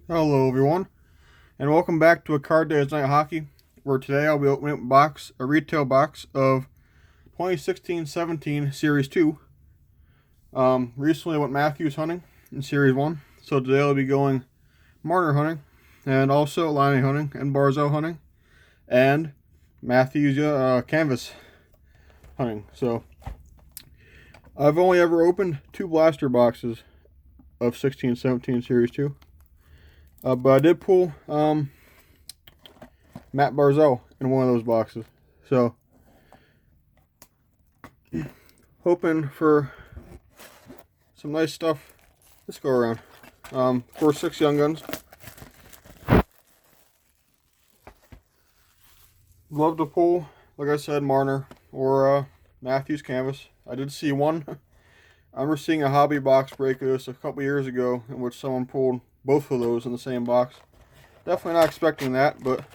Hello everyone, and welcome back to A Card Day is Night Hockey, where today I'll be opening a retail box of 2016-17 Series 2. Recently I went Matthews hunting in Series 1, so today I'll be going Marner hunting, and also Laine hunting, and Barzal hunting, and Matthews canvas hunting. So I've only ever opened 2 blaster boxes of 16-17 Series 2. But I did pull Matt Barzal in one of those boxes. So, hoping for some nice stuff this go around. Of course, 6 Young Guns. Love to pull, like I said, Marner or Matthews Canvas. I did see one. I remember seeing a hobby box break of this a couple years ago in which someone pulled both of those in the same box. Definitely not expecting that, but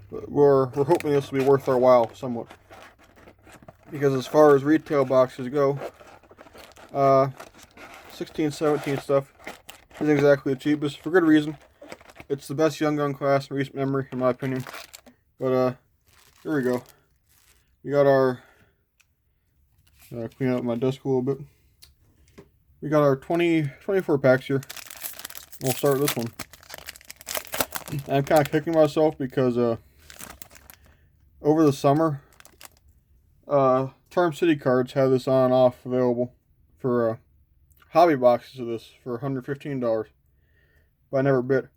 we're hoping this will be worth our while somewhat. Because as far as retail boxes go, 16-17 stuff isn't exactly the cheapest, for good reason. It's the best Young Gun class in recent memory, in my opinion. But here we go. We got our clean up my desk a little bit. We got our 24 packs here. We'll start with this one. I'm kind of kicking myself because over the summer, Charm City cards had this on and off available for hobby boxes of this for $115, but I never bid.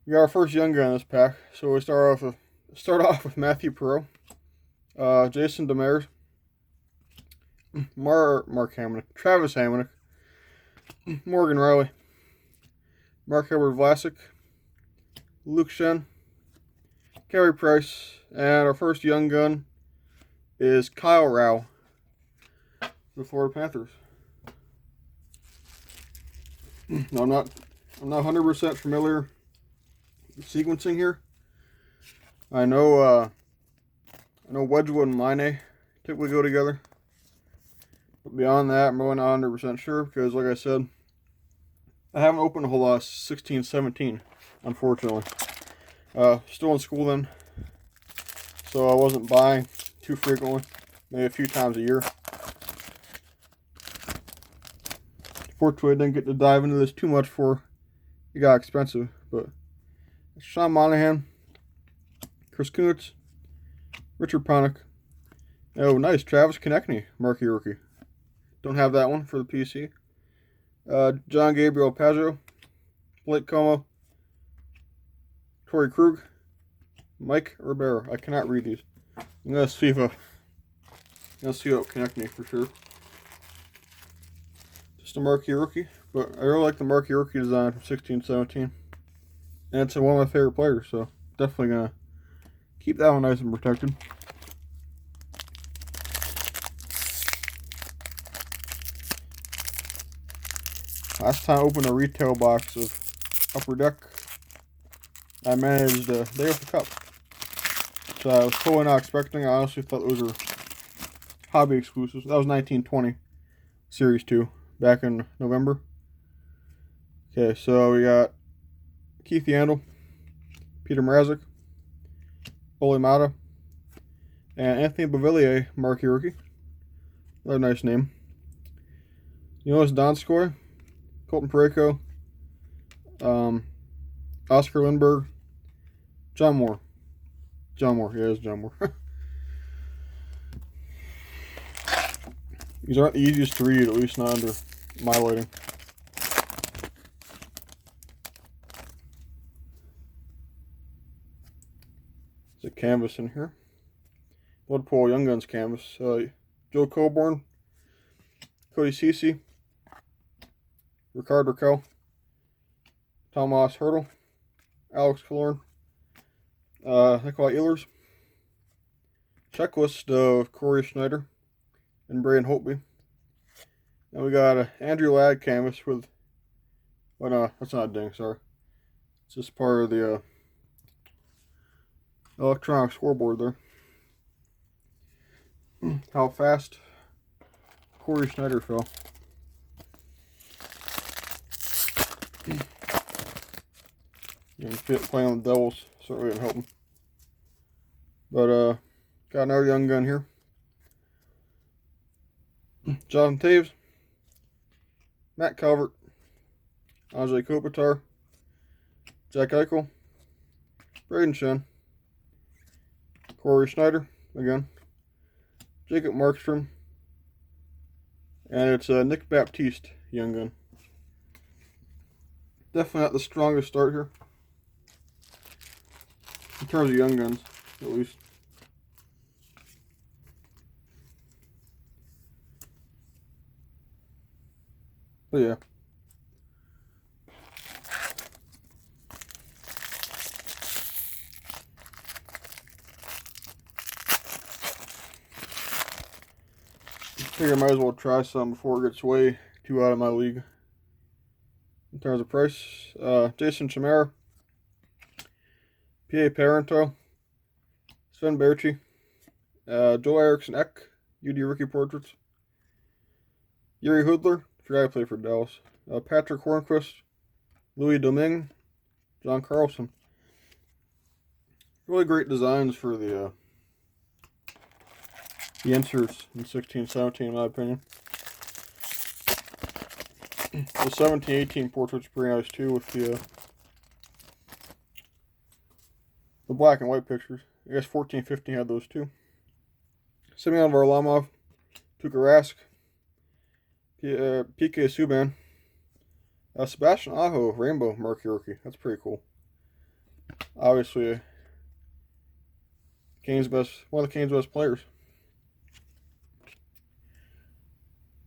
We got our first Young Gun in this pack, so we start off with Matthew Perreault, Jason Demers, Mark Hamonic, Travis Hamonic, Morgan Riley, Marc-Edouard Vlasic, Luke Schenn, Carey Price, and our first Young Gun is Kyle Rau, the Florida Panthers. Now, I'm not 100% familiar with sequencing here. I know Wedgwood and Laine typically go together, but beyond that, I'm really not 100% sure because, like I said, I haven't opened a whole lot of 16-17, unfortunately. Still in school then, so I wasn't buying too frequently, maybe a few times a year. Fortunately, I didn't get to dive into this too much before it got expensive, but Sean Monahan, Chris Kunitz, Richard Panik. Oh, nice, Travis Konechny, Marquee rookie. Don't have that one for the PC. John Gabriel Pageau, Blake Como, Torrey Krug, Mike Ribeiro. I cannot read these. I'm gonna see what Konechny for sure. Just a Marquee rookie, but I really like the Marquee rookie design from 16-17. And it's one of my favorite players, so definitely gonna keep that one nice and protected. Last time I opened a retail box of Upper Deck, I managed Day with the Cup. So I was totally not expecting. I honestly thought those were hobby exclusives. That was 1920 Series 2 back in November. Okay, so we got Keith Yandle, Peter Mrazek, Ole Mata, and Anthony Beauvillier, Marquee rookie. Another nice name. Jonas Donskoy, Colton Parayko, Oscar Lindbergh, John Moore. Yeah, it's John Moore. These aren't the easiest to read, at least not under my lighting. There's a canvas in here. Bloodpool Young Guns canvas. Joe Coburn, Cody Ceci, Ricard Raquel, Tomas Hertl, Alex Killorn, Nikolai Ehlers, checklist of Corey Schneider and Brian Holtby. Then we got Andrew Ladd canvas with, oh no, that's not a ding, sorry. It's just part of the electronic scoreboard there. How fast Corey Schneider fell. You know, playing on the Devils certainly didn't help him. But got another young gun here. Jonathan Toews, Matt Calvert, Anze Kopitar, Jack Eichel, Braden Shen, Corey Schneider again, Jacob Markstrom, and it's Nick Baptiste, young gun. Definitely not the strongest start here, in terms of young guns, at least. But yeah. Figure I might as well try some before it gets way too out of my league. In terms of price, Jason Chimera, P.A. Parento, Sven Baertschi, Joel Eriksson Ek, UD Rookie Portraits, Yuri Hoodler, forgot I played for Dallas, Patrick Hornquist, Louis Domingue, John Carlson. Really great designs for the inserts in 16-17, in my opinion. The 17-18 portraits are pretty nice too, with the black and white pictures. I guess 14-15 had those too. Semyon Varlamov, Tuukka Rask, PK Subban, Sebastian Aho, Rainbow Marquee Rookie. That's pretty cool. Obviously, one of the Canes' best players.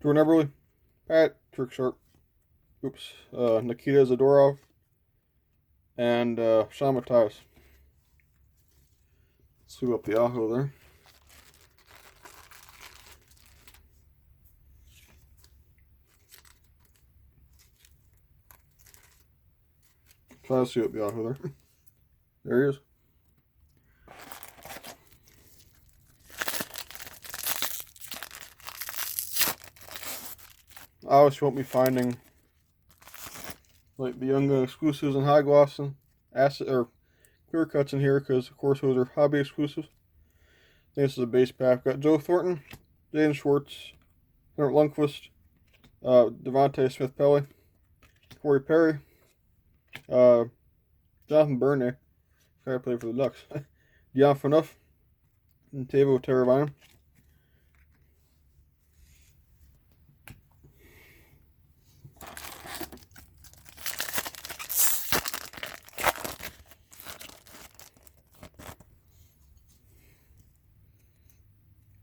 Jordan Eberle, Patrick Sharp, Nikita Zadorov, and Sean Matthias. Let's sweep up the Aho there. Try to see up the Aho there. There he is. I always won't be finding like the Young Gun exclusives and high gloss and acid or clear cuts in here, because of course those are hobby exclusives. I think this is a base pack. Got Joe Thornton, Jaden Schwartz, Henrik Lundqvist, Devontae Smith-Pelly, Corey Perry, Jonathan Bernier, I played for the Ducks, Dion Phaneuf, and Teuvo Teravainen.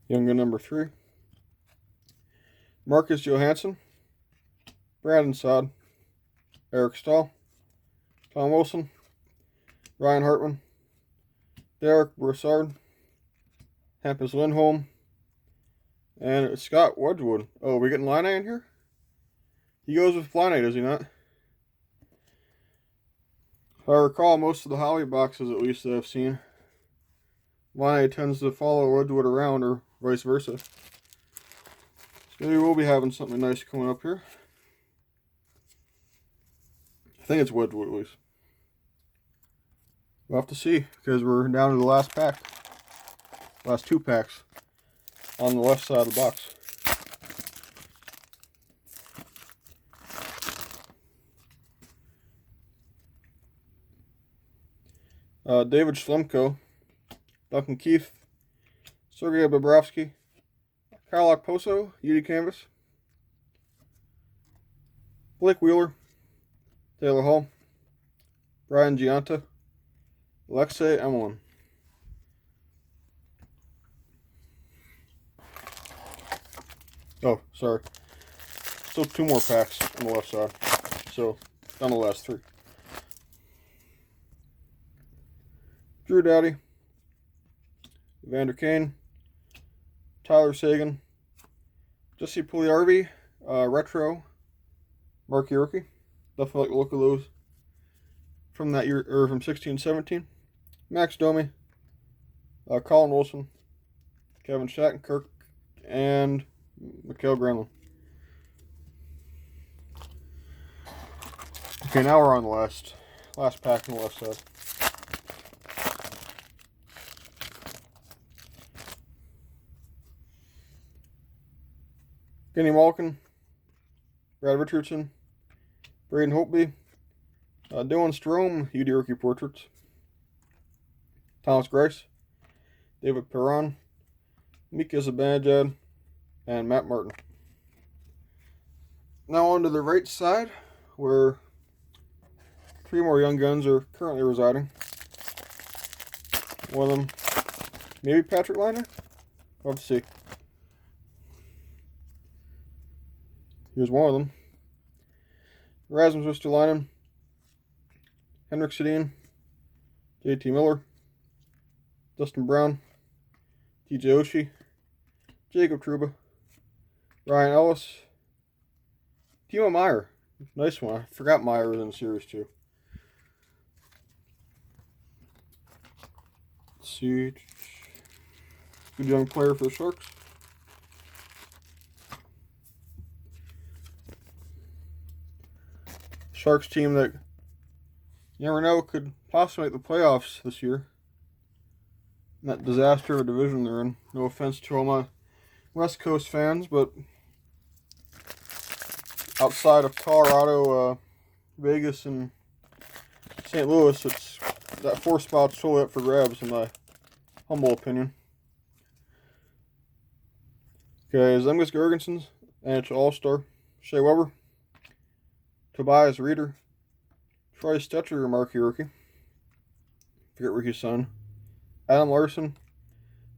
Young Gun number 3. Marcus Johansson, Brandon Saad, Eric Stahl, Tom Wilson, Ryan Hartman, Derek Brassard, Hampus Lindholm, and it's Scott Wedgwood. Oh, we getting Line in here? He goes with Line, does he not? If I recall, most of the Holly boxes, at least that I've seen, Line tends to follow Wedgwood around, or vice versa. So maybe we'll be having something nice coming up here. I think it's Wedgwood at least. We'll have to see, because we're down to the last pack. Last 2 packs on the left side of the box. David Schlemko, Duncan Keith, Sergei Bobrovsky, Kyle Okposo, UD Canvas, Blake Wheeler, Taylor Hall, Brian Giunta, Alexei Emelin. Oh, sorry. Still 2 more packs on the left side. So, down the last 3. Drew Doughty, Evander Kane, Tyler Seguin, Jesse Puljujarvi, retro Marquee Rookie. Definitely like the look of those from that year, or from 16-17. Max Domi, Colin Wilson, Kevin Shattenkirk, and Mikael Granlund. Okay, now we're on the last pack on the left side. Kenny Malkin, Brad Richardson, Braden Holtby, Dylan Strome, UD Rookie Portraits, Thomas Grice, David Perron, Mika Zibanejad, and Matt Martin. Now on to the right side, where 3 more Young Guns are currently residing. One of them, maybe Patrik Laine? We'll have to see. Here's one of them. Rasmus Ristolainen, Henrik Sedin, JT Miller, Dustin Brown, TJ Oshie, Jacob Trouba, Ryan Ellis, Timo Meier. Nice one. I forgot Meier was in the series too. Let's see. Good young player for the Sharks. Sharks team that you never know could possibly make the playoffs this year. That disaster of a division they're in. No offense to all my West Coast fans, but outside of Colorado, Vegas, and St. Louis, it's that 4 spot's totally up for grabs in my humble opinion. Okay, Zemgus Girgensons, NHL All-Star, Shea Weber, Tobias Reeder, Troy Stetcher, marquee rookie, forget rookie's son, Adam Larson,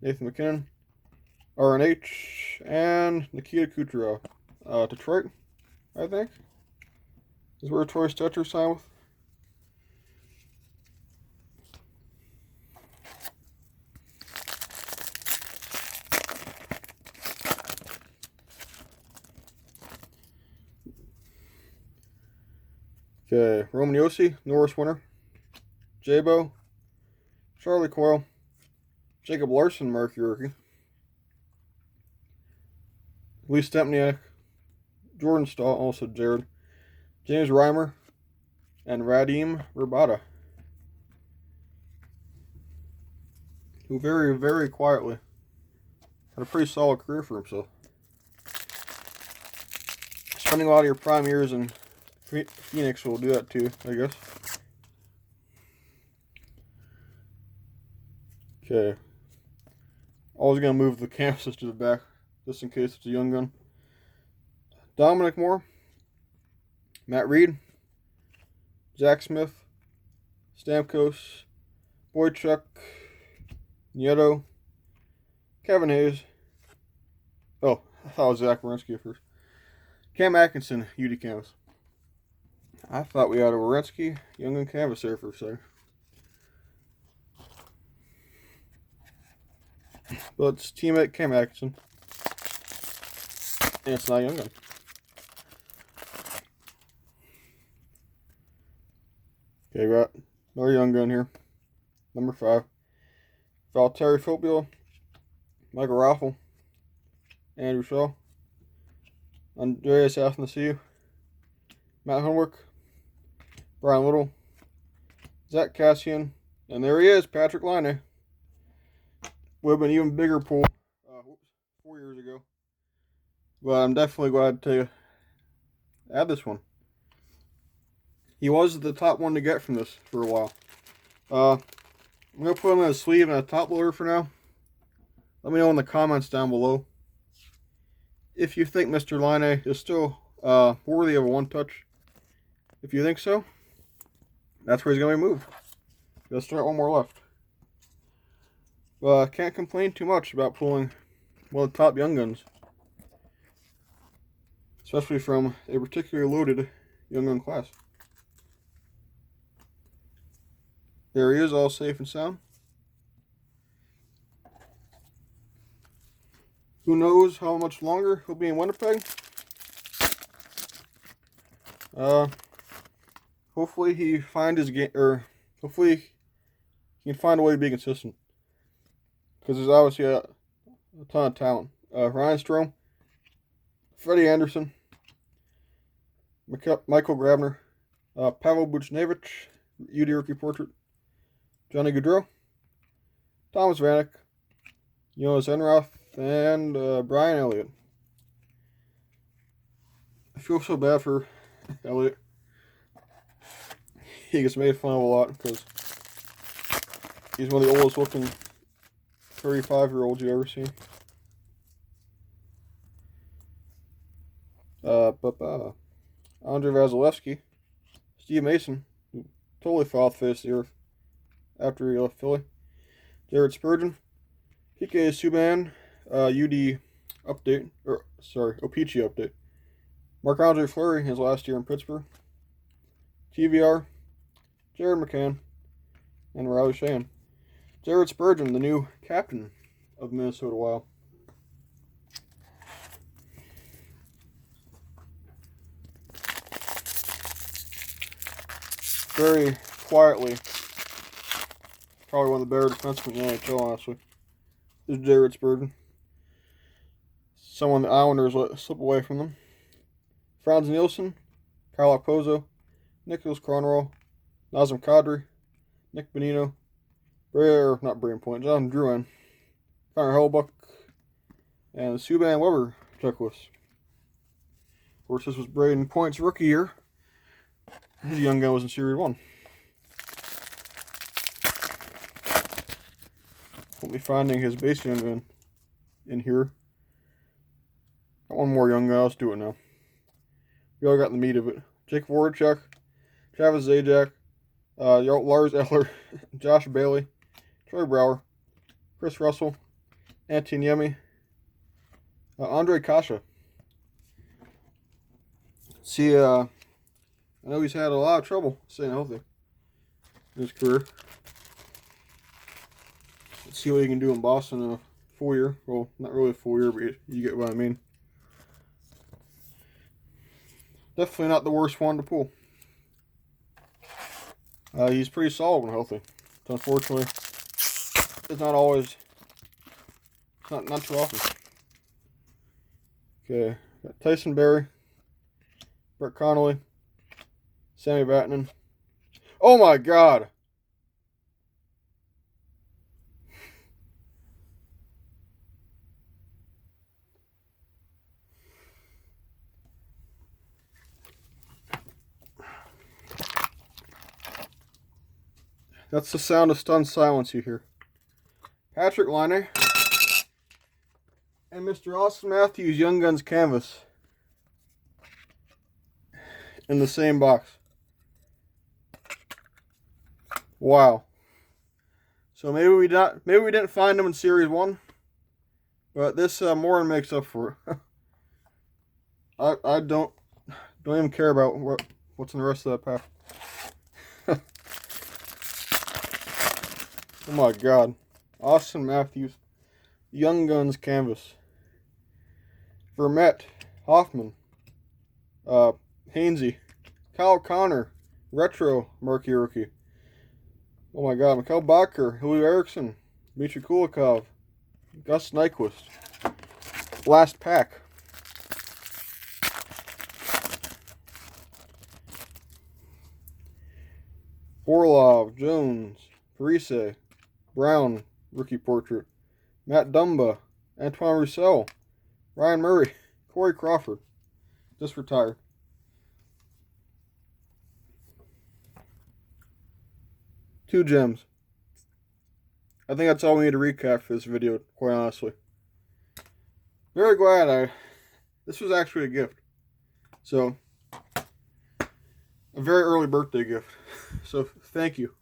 Nathan McKinnon, RNH, and Nikita Kucherov. Detroit, I think, is where Troy Stetcher signed with. Okay, Roman Josi, Norris winner, Jabo, Charlie Coyle, Jacob Larson, marquee rookie, Lee Stempniak, Jordan Stahl, also Jared, James Reimer, and Radim Rabada, who very, very quietly had a pretty solid career for himself. Spending a lot of your prime years in Phoenix will do that too, I guess. Okay. Always going to move the canvases to the back, just in case it's a young gun. Dominic Moore, Matt Reed, Zach Smith, Stamkos, Boychuk, Nieto, Kevin Hayes. Oh, I thought it was Zach Werenski first. Cam Atkinson, UD Canvas. I thought we had a Werenski, Young Gun Canvas there for a second. But it's teammate Cam Atkinson. And it's not Young Gun. Okay, got another Young Gun here. Number 5. Valtteri Filppula, Michael Raffle, Andrew Shaw, Andreas Athanasiou, Matt Hunwick, Brian Little, Zach Kassian, and there he is, Patrik Laine. Would have been an even bigger pool 4 years ago. But I'm definitely glad to add this one. He was the top one to get from this for a while. I'm going to put him in a sleeve and a top loader for now. Let me know in the comments down below if you think Mr. Laine is still worthy of a one-touch. If you think so, that's where he's going to be moved. Let's start one more left. But can't complain too much about pulling one of the top Young Guns. Especially from a particularly loaded Young Gun class. There he is, all safe and sound. Who knows how much longer he'll be in Winnipeg? Hopefully he find his game, or hopefully he can find a way to be consistent. Because there's obviously a ton of talent. Ryan Strome, Freddie Anderson, Michael Grabner, Pavel Buchnevich, UD rookie portrait. Johnny Gaudreau, Thomas Vanek, Jonas Enroth, and Brian Elliott. I feel so bad for Elliott. He gets made fun of a lot because he's one of the oldest looking 35-year-olds you ever seen. Andre Vasilevsky, Steve Mason, who totally fell off the face of the earth after he left Philly. Jared Spurgeon, PK Subban, UD update, OPC update. Marc-Andre Fleury, his last year in Pittsburgh. TVR, Jared McCann, and Riley Sheahan. Jared Spurgeon, the new captain of Minnesota Wild. Very quietly, probably one of the better defensemen in the NHL, honestly, is Jared Spurgeon. Someone the Islanders let slip away from them. Franz Nielsen, Kyle Okposo, Nicholas Kronroll, Nazem Kadri, Nick Bonino, John Drouin, Connor Hellebuyck, and the Subban Weber checklist. Of course, this was Braden Point's rookie year. His young gun was in Series 1. We'll be finding his base young gun in here. Got one more young gun, let's do it now. We all got the meat of it. Jake Voracek, Travis Zajac, Lars Eller, Josh Bailey, Troy Brouwer, Chris Russell, Antti Niemi, Andre Kasha. See, I know he's had a lot of trouble staying healthy in his career. Let's see what he can do in Boston in a full year. Well, not really a full year, but you get what I mean. Definitely not the worst one to pull. He's pretty solid when healthy. So unfortunately, it's not always, not too often. Okay, got Tyson Barrie, Brett Connolly, Sammy Vatanen. Oh my God! That's the sound of stunned silence you hear. Patrick Laine and Mr. Auston Matthews Young Guns canvas in the same box. Wow. So maybe we didn't find them in Series 1, but this more than makes up for it. I don't even care about what's in the rest of that pack. Oh my God. Auston Matthews, Young Guns canvas. Vermette, Hoffman, Hainsey, Kyle Connor, retro Murky rookie. Oh my God, Mikhail Bakker, Louis Eriksson, Dmitry Kulikov, Gus Nyquist. Last pack. Orlov, Jones, Parise, Brown, rookie portrait. Matt Dumba, Antoine Roussel, Ryan Murray, Corey Crawford, just retired. Two gems. I think that's all we need to recap for this video, quite honestly. Very glad this was actually a gift. So, a very early birthday gift. So, thank you.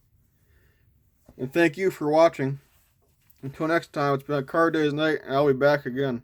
And thank you for watching. Until next time, it's been a Card Days night, and I'll be back again.